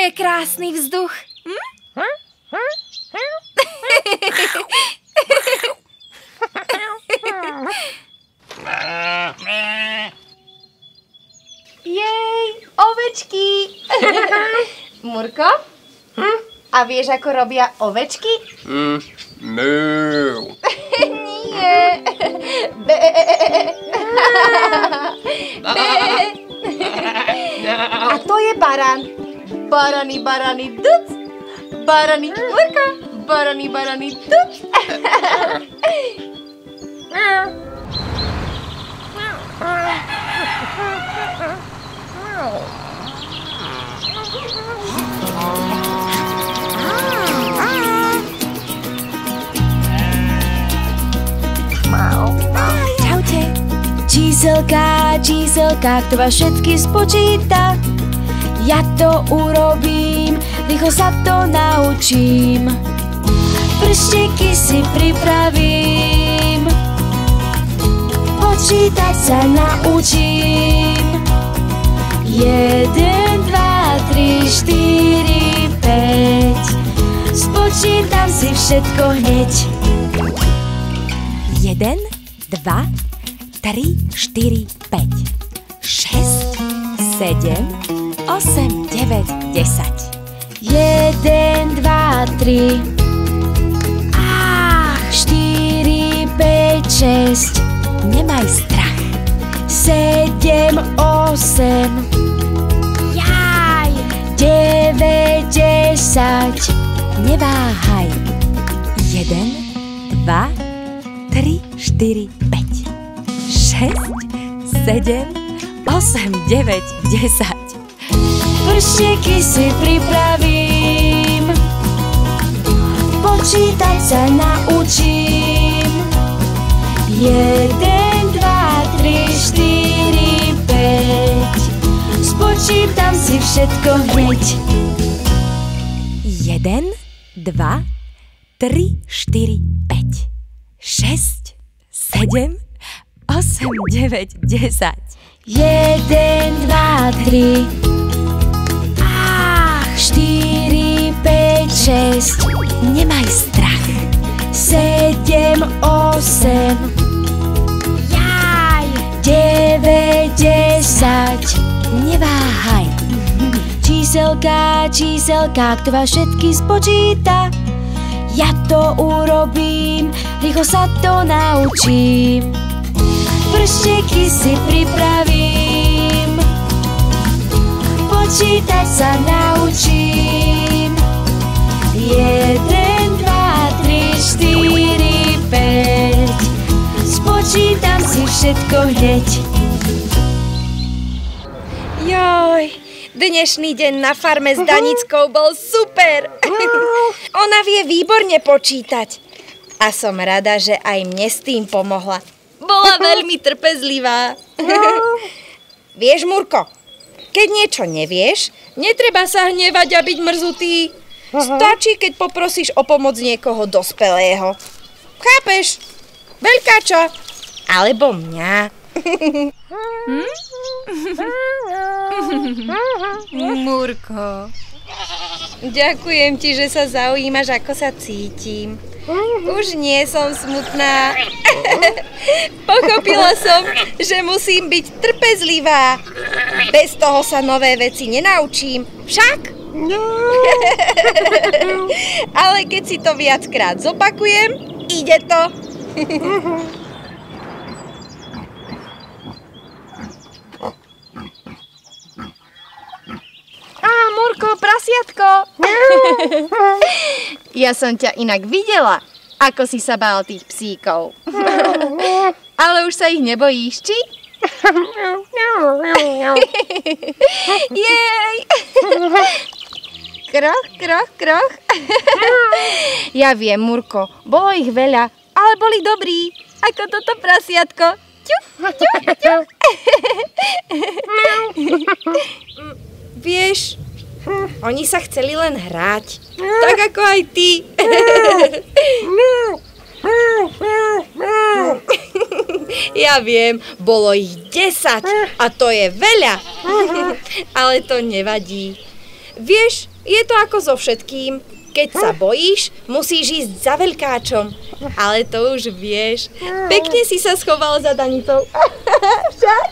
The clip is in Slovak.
je krásny vzduch. Jej, ovečky. Murko? A vieš, ako robia ovečky? Mú. Nie. Bé. A to je barán. Barany, barany, duc. Barany, Murko. Barany, barany, duc. Čaute. Číselka, kto vás všetky spočíta? Ja to urobím, rýchlo sa to naučím. Prsteky si pripravím, počítať sa naučím. 1, 2, 3, 4, 5. Spočítam si všetko hneď. 1, 2, 3, 4, 5, 6, 7, 8, 9, 10. 1, 2, 3. Ach, 4, 5, 6. Nemaj strach. 7, 8. Jaj. 9, 10. Neváhaj. 1, 2, 3, 4, 5, 6, 7, 8, 9, 10. Prsteky si pripravím, počítať sa naučím. 1, 2, 3, 4, 5. Spočítam si všetko hneď. 1, 2, 3, 4, 5, 6, 7, 8, 9, 10. 1, 2, 3. Ach, 4, 5, 6. Nemaj strach. 7, 8. Jaj. 9, 10. Neváhaj. Číselka, kto vás všetky spočíta? Ja to urobím, rýchlo sa to naučím. Prsteky si pripravím, počítať sa naučím. 1, 2, 3, 4, 5. Spočítam si všetko hneď. Joj, dnešný deň na farme s Danickou bol super. Ona vie výborne počítať. A som rada, že aj mne s tým pomohla. Bola veľmi trpezlivá. Vieš, Murko, keď niečo nevieš, netreba sa hnevať a byť mrzutý. Stačí, keď poprosíš o pomoc niekoho dospelého. Chápeš? Veľkáča. Alebo mňa. Murko. Ďakujem ti, že sa zaujímaš, ako sa cítim. Už nie som smutná. Pochopila som, že musím byť trpezlivá. Bez toho sa nové veci nenaučím. Však? Ale keď si to viackrát zopakujem, ide to. Murko, prasiatko. Ja som ťa inak videla, ako si sa bál tých psíkov. Ale už sa ich nebojíš, či? Jej! Kroch, kroch, kroch. Ja viem, Murko, bolo ich veľa, ale boli dobrí, ako toto prasiatko. Ťuf, ťuf, ťuf. Vieš, oni sa chceli len hrať, tak ako aj ty. Ja viem, bolo ich 10 a to je veľa, ale to nevadí. Vieš, je to ako so všetkým. Keď sa bojíš, musíš ísť za veľkáčom. Ale to už vieš. Pekne si sa schoval za Danicou. Však?